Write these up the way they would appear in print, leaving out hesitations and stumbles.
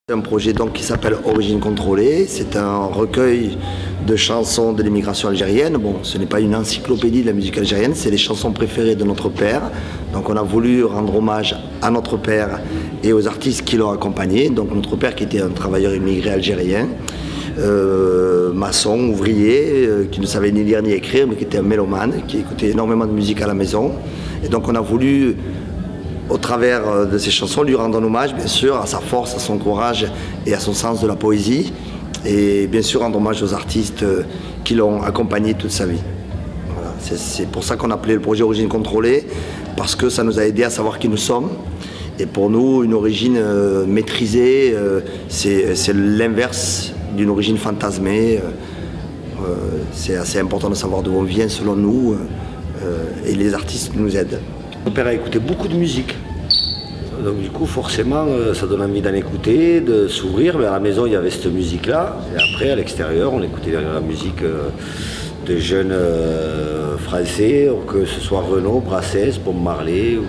C'est un projet donc qui s'appelle Origine contrôlée. C'est un recueil de chansons de l'immigration algérienne. Bon, ce n'est pas une encyclopédie de la musique algérienne, c'est les chansons préférées de notre père. Donc on a voulu rendre hommage à notre père et aux artistes qui l'ont accompagné. Donc notre père qui était un travailleur immigré algérien, maçon, ouvrier, qui ne savait ni lire ni écrire, mais qui était un mélomane, qui écoutait énormément de musique à la maison. Et donc on a voulu, au travers de ces chansons, lui rendre un hommage, bien sûr, à sa force, à son courage et à son sens de la poésie. Et bien sûr, rendre hommage aux artistes qui l'ont accompagné toute sa vie. Voilà. C'est pour ça qu'on a appelé le projet Origine contrôlée, parce que ça nous a aidé à savoir qui nous sommes. Et pour nous, une origine maîtrisée, c'est l'inverse d'une origine fantasmée. C'est assez important de savoir d'où on vient, selon nous, et les artistes nous aident. Mon père a écouté beaucoup de musique, donc du coup forcément ça donne envie d'en écouter, de s'ouvrir, mais à la maison il y avait cette musique-là, et après à l'extérieur on écoutait la musique de jeunes français, que ce soit Renaud, Brassens, Bob Marley ou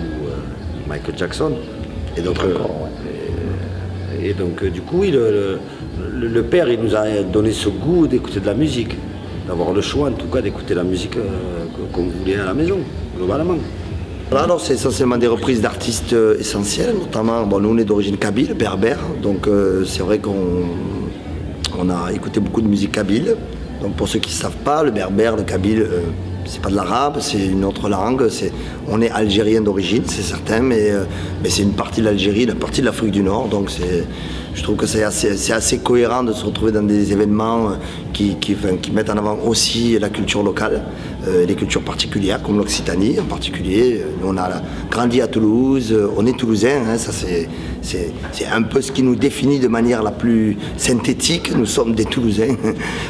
Michael Jackson. Et donc, du coup le père il nous a donné ce goût d'écouter de la musique, d'avoir le choix en tout cas d'écouter la musique qu'on voulait à la maison, globalement. Voilà, c'est essentiellement des reprises d'artistes essentiels, notamment, bon, nous on est d'origine kabyle, berbère, donc c'est vrai qu'on a écouté beaucoup de musique kabyle. Donc pour ceux qui ne savent pas, le berbère, le kabyle, c'est pas de l'arabe, c'est une autre langue. On est algérien d'origine, c'est certain, mais c'est une partie de l'Algérie, une partie de l'Afrique du Nord, donc je trouve que c'est assez cohérent de se retrouver dans des événements qui mettent en avant aussi la culture locale, les cultures particulières, comme l'Occitanie en particulier. Nous, on a grandi à Toulouse, on est toulousains, hein, ça c'est un peu ce qui nous définit de manière la plus synthétique, nous sommes des Toulousains.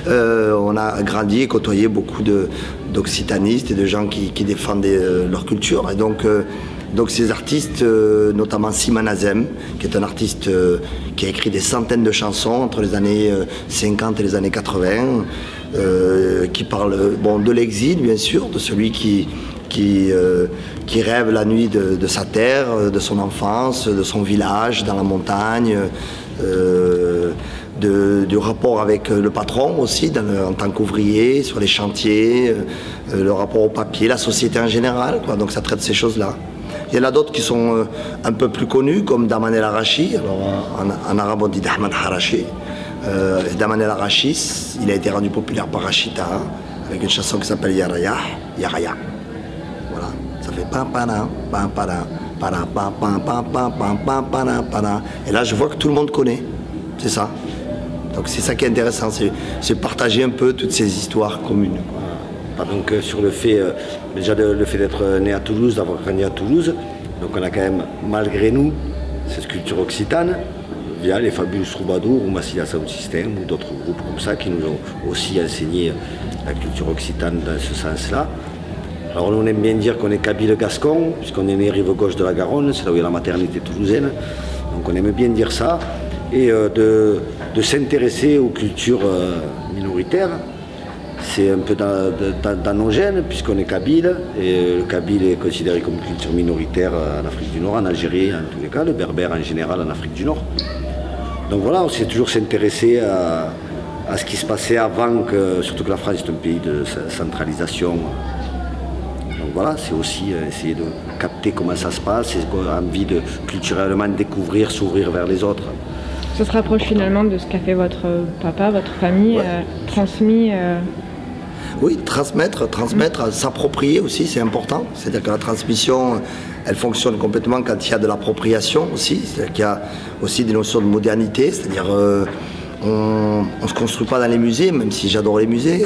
On a grandi et côtoyé beaucoup d'occitanistes et de gens qui défendent leur culture. Et donc ces artistes, notamment Siman Azem, qui est un artiste qui a écrit des centaines de chansons entre les années 50 et les années 80, qui parle de l'exil bien sûr, de celui qui rêve la nuit de sa terre, de son enfance, de son village, dans la montagne, du rapport avec le patron aussi, en tant qu'ouvrier, sur les chantiers, le rapport au papier, la société en général, quoi. Donc ça traite ces choses-là. Il y en a d'autres qui sont un peu plus connus, comme Daman El Arachi. Alors, en arabe on dit Dahman Harachi. Daman El Arachi, il a été rendu populaire par Rachita, hein, avec une chanson qui s'appelle Yaraya. Yaraya. Voilà, ça fait pam pam pam pam pam pam pam pam pam pam pam. Et là je vois que tout le monde connaît, c'est ça. Donc c'est ça qui est intéressant, c'est partager un peu toutes ces histoires communes. Donc sur le fait, déjà le fait d'être né à Toulouse, d'avoir grandi à Toulouse, donc on a quand même, malgré nous, cette culture occitane, via les Fabulous Troubadours ou Massilia Sound System ou d'autres groupes comme ça qui nous ont aussi enseigné la culture occitane dans ce sens-là. Alors on aime bien dire qu'on est kabyle-gascon, puisqu'on est né rive gauche de la Garonne, c'est là où il y a la maternité toulousaine, donc on aime bien dire ça, et de s'intéresser aux cultures minoritaires. C'est un peu dans nos gènes, puisqu'on est kabyle, et le kabyle est considéré comme une culture minoritaire en Afrique du Nord, en Algérie en tous les cas, le berbère en général en Afrique du Nord. Donc voilà, on s'est toujours s'intéresser à ce qui se passait avant, surtout que la France est un pays de centralisation. Donc voilà, c'est aussi essayer de capter comment ça se passe, et qu'on a envie de culturellement découvrir, s'ouvrir vers les autres. Ça se rapproche finalement de ce qu'a fait votre papa, votre famille, ouais. Transmis. Oui, transmettre, s'approprier aussi, c'est important. C'est-à-dire que la transmission, elle fonctionne complètement quand il y a de l'appropriation aussi. C'est-à-dire qu'il y a aussi des notions de modernité, c'est-à-dire on ne se construit pas dans les musées, même si j'adore les musées,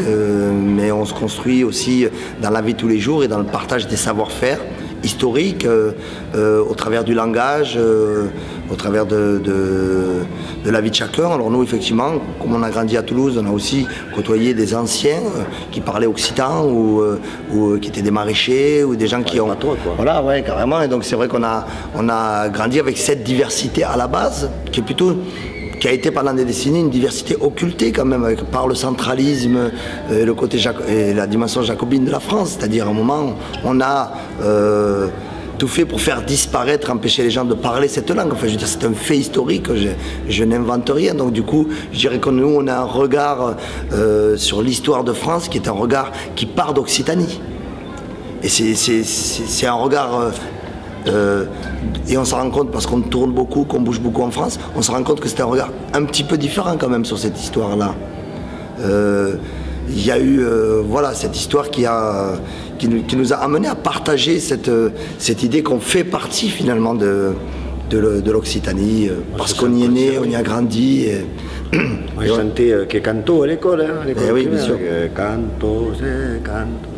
mais on se construit aussi dans la vie de tous les jours et dans le partage des savoir-faire historiques, au travers du langage, au travers de la vie de chacun. Alors nous, effectivement, comme on a grandi à Toulouse, on a aussi côtoyé des anciens qui parlaient occitan ou qui étaient des maraîchers ou des gens qui ont... Toi, quoi. Voilà, ouais, carrément. Et donc c'est vrai qu'on a grandi avec cette diversité à la base, qui a été pendant des décennies une diversité occultée quand même, par le centralisme et le côté et la dimension jacobine de la France. C'est-à-dire à un moment, on a tout fait pour faire disparaître, empêcher les gens de parler cette langue. Enfin, je veux dire, c'est un fait historique, je n'invente rien. Donc du coup, je dirais que nous, on a un regard sur l'histoire de France qui est un regard qui part d'Occitanie. Et c'est un regard... et on s'en rend compte, parce qu'on tourne beaucoup, qu'on bouge beaucoup en France, on se rend compte que c'est un regard un petit peu différent quand même sur cette histoire-là. Il y a eu voilà, cette histoire qui nous a amené à partager cette idée qu'on fait partie finalement de l'Occitanie, parce qu'on y est né, on y a grandi. On chantait que canto à l'école, hein, oui, bien sûr. Canto, c'est canto.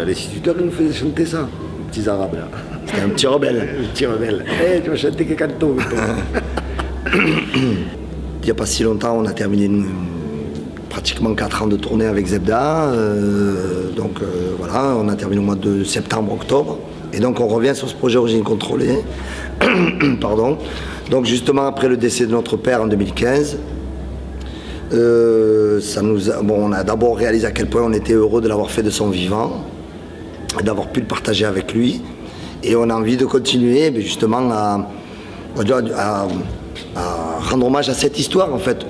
L'instituteur nous faisait chanter ça, les petits arabes là. C'était un petit rebelle. Un petit rebelle. Tu vas chanter que canto. Il n'y a pas si longtemps, on a terminé pratiquement 4 ans de tournée avec Zebda. Donc voilà, on a terminé au mois de septembre-octobre. Et donc on revient sur ce projet Origine Contrôlée. Pardon. Donc justement après le décès de notre père en 2015, on a d'abord réalisé à quel point on était heureux de l'avoir fait de son vivant, d'avoir pu le partager avec lui. Et on a envie de continuer justement à rendre hommage à cette histoire en fait.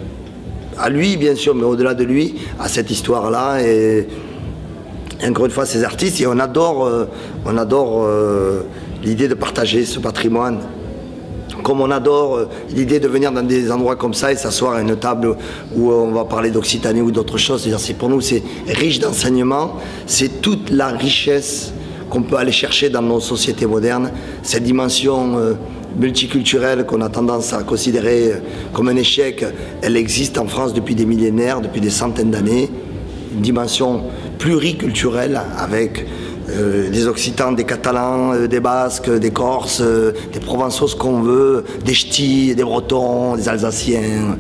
À lui bien sûr, mais au-delà de lui, à cette histoire-là. Et encore une fois, ces artistes, et on adore l'idée de partager ce patrimoine. Comme on adore l'idée de venir dans des endroits comme ça et s'asseoir à une table où on va parler d'Occitanie ou d'autres choses. C'est-à-dire, pour nous, c'est riche d'enseignements, c'est toute la richesse qu'on peut aller chercher dans nos sociétés modernes, cette dimension multiculturelle qu'on a tendance à considérer comme un échec, elle existe en France depuis des millénaires, depuis des centaines d'années, une dimension pluriculturelle avec des Occitans, des Catalans, des Basques, des Corses, des Provençaux, ce qu'on veut, des Ch'tis, des Bretons, des Alsaciens.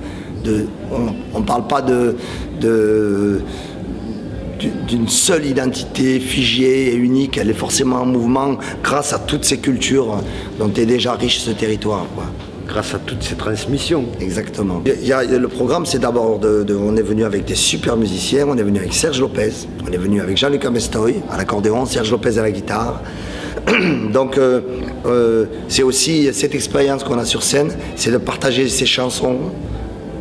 On ne parle pas d'une seule identité figée et unique, elle est forcément en mouvement grâce à toutes ces cultures dont est déjà riche ce territoire, quoi. Grâce à toutes ces transmissions. Exactement. Le programme, c'est d'abord, on est venu avec des super musiciens, on est venu avec Serge Lopez, on est venu avec Jean-Luc Amestoy à l'accordéon, Serge Lopez à la guitare. Donc c'est aussi cette expérience qu'on a sur scène, c'est de partager ces chansons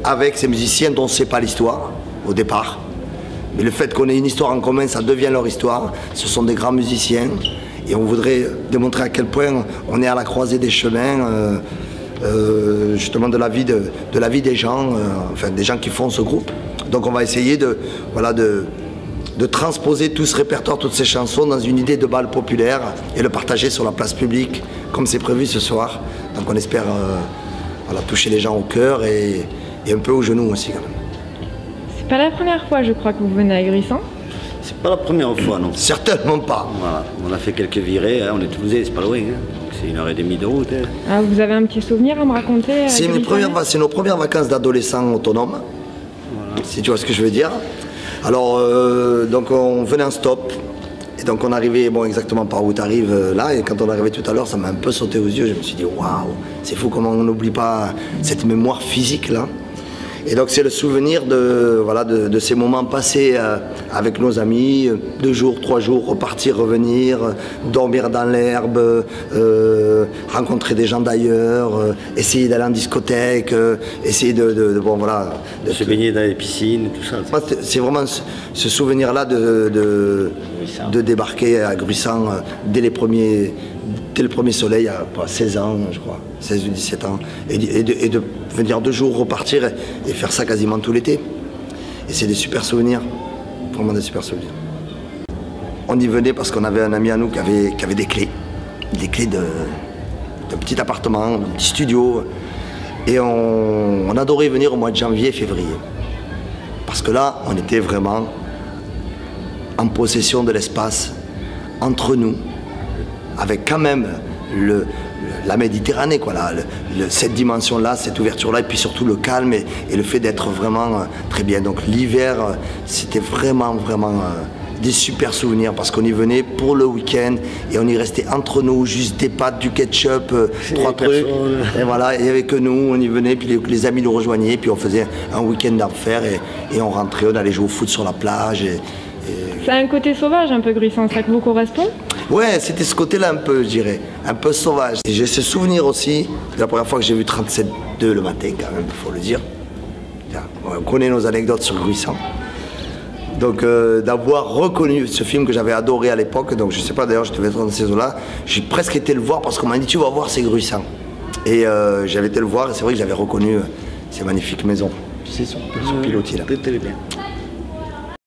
avec ces musiciens dont on ne sait pas l'histoire au départ. Mais le fait qu'on ait une histoire en commun, ça devient leur histoire. Ce sont des grands musiciens et on voudrait démontrer à quel point on est à la croisée des chemins, justement de la vie des gens, enfin des gens qui font ce groupe. Donc on va essayer de transposer tout ce répertoire, toutes ces chansons dans une idée de bal populaire et le partager sur la place publique comme c'est prévu ce soir. Donc on espère toucher les gens au cœur et un peu aux genoux aussi quand même. C'est pas la première fois, je crois, que vous venez à Gruissant. C'est pas la première fois, non. Certainement pas. Voilà. On a fait quelques virées, hein. On est Toulousain, c'est pas loin. Hein. C'est 1h30 de route. Hein. Ah, vous avez un petit souvenir à me raconter? C'est nos premières vacances d'adolescents autonomes, voilà. Si tu vois ce que je veux dire. Alors, donc on venait en stop. Et donc on arrivait, bon exactement par où tu arrives là, et quand on arrivait tout à l'heure, ça m'a un peu sauté aux yeux. Je me suis dit, waouh, c'est fou comment on n'oublie pas cette mémoire physique là. Et donc c'est le souvenir de ces moments passés avec nos amis, 2 jours, 3 jours, repartir, revenir, dormir dans l'herbe, rencontrer des gens d'ailleurs, essayer d'aller en discothèque, essayer de se baigner dans les piscines, tout ça. Moi, c'est vraiment ce souvenir-là de débarquer à Gruissant dès le premier soleil, à 16 ans, je crois, 16 ou 17 ans, et de venir 2 jours, repartir et faire ça quasiment tout l'été. Et c'est des super souvenirs, vraiment des super souvenirs. On y venait parce qu'on avait un ami à nous qui avait des clés d'un petit appartement, d'un petit studio, et on adorait venir au mois de janvier, février. Parce que là, on était vraiment en possession de l'espace entre nous, avec quand même la Méditerranée, quoi, cette dimension-là, cette ouverture-là, et puis surtout le calme et le fait d'être vraiment très bien. Donc l'hiver, c'était vraiment des super souvenirs parce qu'on y venait pour le week-end et on y restait entre nous, juste des pâtes, du ketchup, 3 trucs. Et voilà, et avec nous, on y venait, puis les amis nous rejoignaient, puis on faisait un week-end d'enfer et on rentrait, on allait jouer au foot sur la plage. Ça a un côté sauvage un peu Gruissant, ça vous correspond? Ouais, c'était ce côté-là un peu, je dirais, un peu sauvage. Et j'ai ce souvenir aussi, de la première fois que j'ai vu 37.2 le matin, quand même, il faut le dire. On connaît nos anecdotes sur Gruissant. Donc d'avoir reconnu ce film que j'avais adoré à l'époque, donc je sais pas d'ailleurs, je devais être dans ces eaux-là, j'ai presque été le voir parce qu'on m'a dit tu vas voir, c'est Gruissant. Et j'avais été le voir et c'est vrai que j'avais reconnu ces magnifiques maisons. Tu sais, ce pilotis là. Très bien.